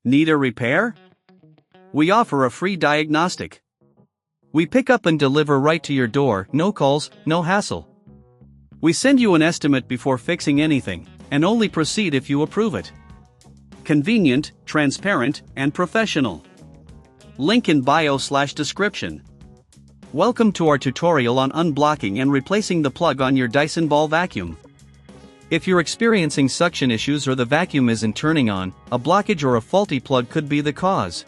Need a repair? We offer a free diagnostic. We pick up and deliver right to your door, no calls, no hassle. We send you an estimate before fixing anything, and only proceed if you approve it. Convenient, transparent, and professional. Link in bio/description. Welcome to our tutorial on unblocking and replacing the plug on your Dyson Ball vacuum. If you're experiencing suction issues or the vacuum isn't turning on, a blockage or a faulty plug could be the cause.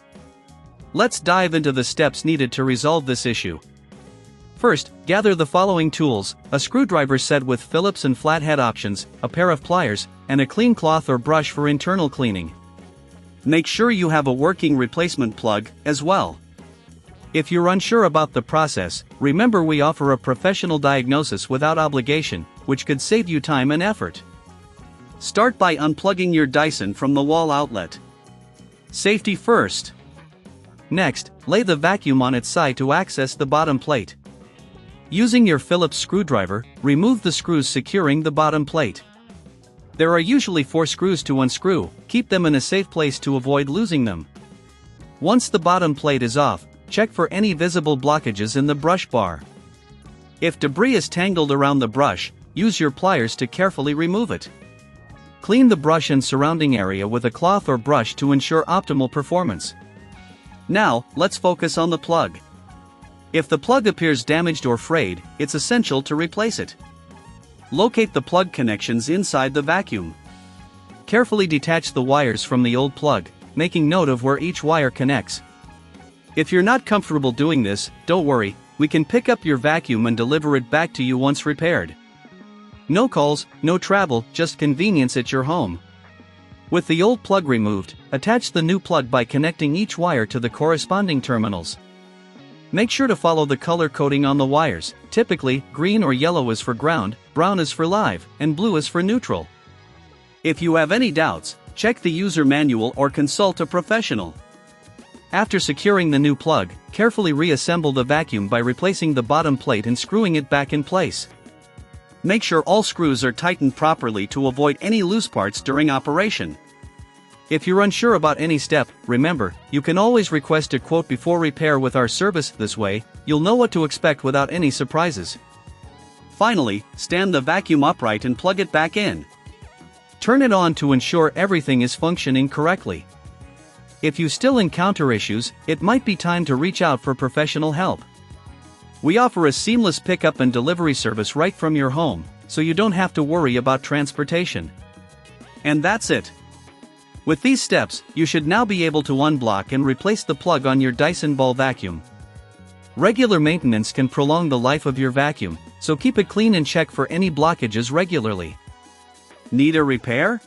Let's dive into the steps needed to resolve this issue. First, gather the following tools: a screwdriver set with Phillips and flathead options, a pair of pliers, and a clean cloth or brush for internal cleaning. Make sure you have a working replacement plug as well. If you're unsure about the process, remember we offer a professional diagnosis without obligation, which could save you time and effort. Start by unplugging your Dyson from the wall outlet. Safety first. Next, lay the vacuum on its side to access the bottom plate. Using your Phillips screwdriver, remove the screws securing the bottom plate. There are usually 4 screws to unscrew. Keep them in a safe place to avoid losing them. Once the bottom plate is off, check for any visible blockages in the brush bar. If debris is tangled around the brush, use your pliers to carefully remove it. Clean the brush and surrounding area with a cloth or brush to ensure optimal performance. Now, let's focus on the plug. If the plug appears damaged or frayed, it's essential to replace it. Locate the plug connections inside the vacuum. Carefully detach the wires from the old plug, making note of where each wire connects. If you're not comfortable doing this, don't worry, we can pick up your vacuum and deliver it back to you once repaired. No calls, no travel, just convenience at your home. With the old plug removed, attach the new plug by connecting each wire to the corresponding terminals. Make sure to follow the color coding on the wires. Typically, green or yellow is for ground, brown is for live, and blue is for neutral. If you have any doubts, check the user manual or consult a professional. After securing the new plug, carefully reassemble the vacuum by replacing the bottom plate and screwing it back in place. Make sure all screws are tightened properly to avoid any loose parts during operation. If you're unsure about any step, remember, you can always request a quote before repair with our service. This way, you'll know what to expect without any surprises. Finally, stand the vacuum upright and plug it back in. Turn it on to ensure everything is functioning correctly. If you still encounter issues, it might be time to reach out for professional help. We offer a seamless pickup and delivery service right from your home, so you don't have to worry about transportation. And that's it. With these steps, you should now be able to unblock and replace the plug on your Dyson Ball vacuum. Regular maintenance can prolong the life of your vacuum, so keep it clean and check for any blockages regularly. Need a repair?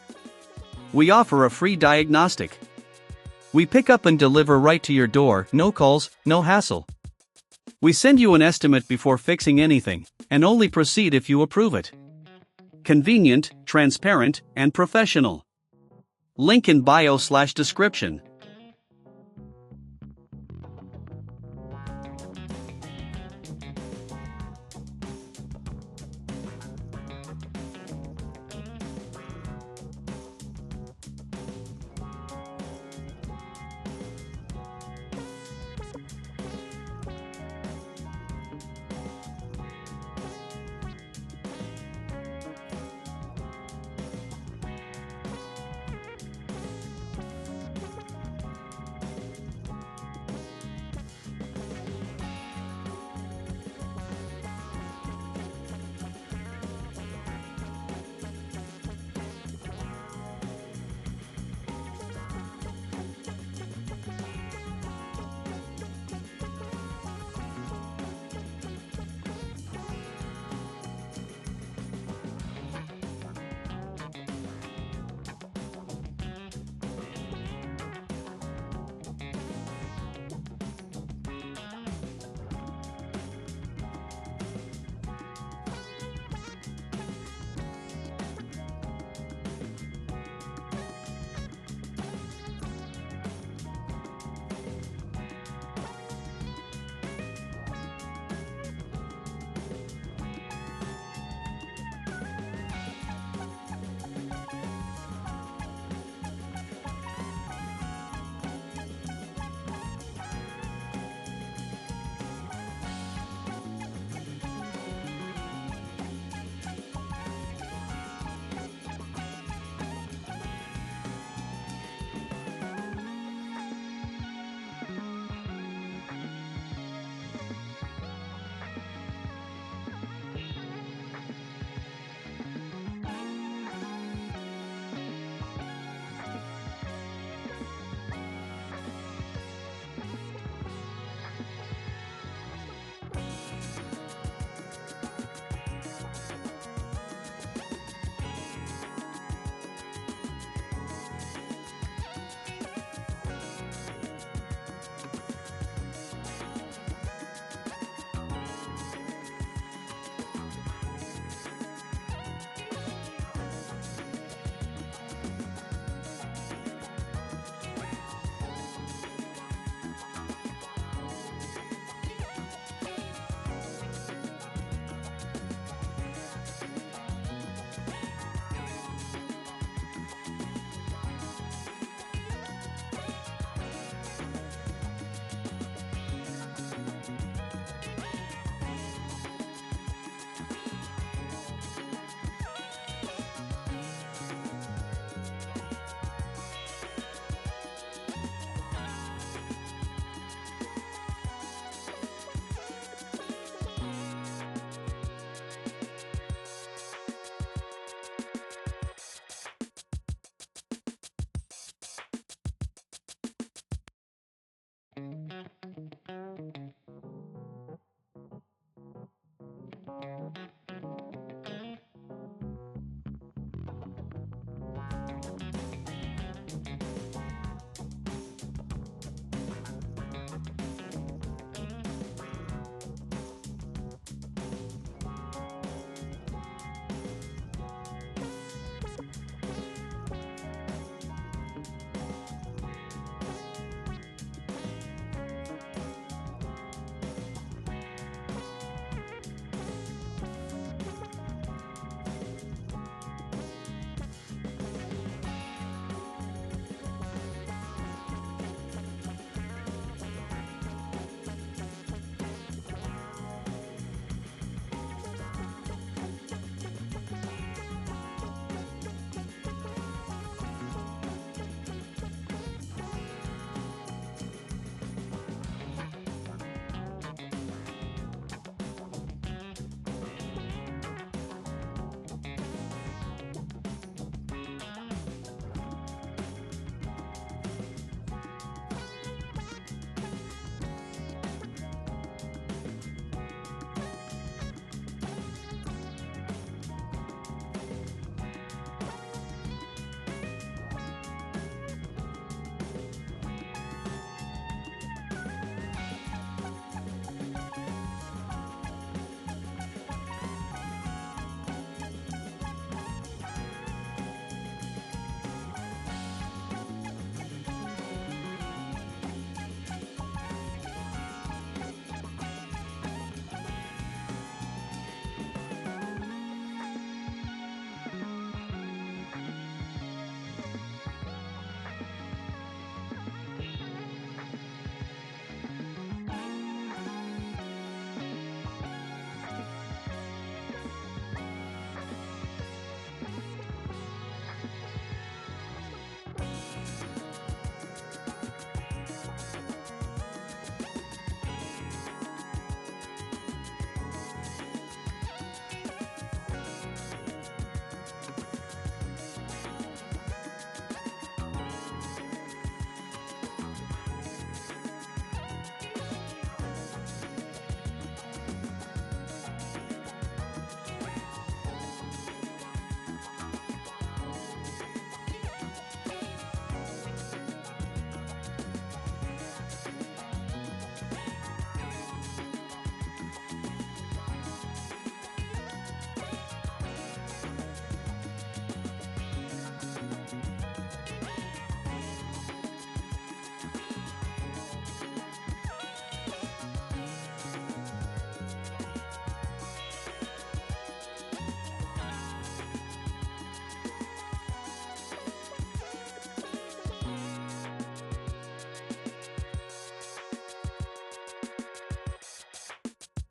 We offer a free diagnostic. We pick up and deliver right to your door, no calls, no hassle. We send you an estimate before fixing anything, and only proceed if you approve it. Convenient, transparent, and professional. Link in bio/description.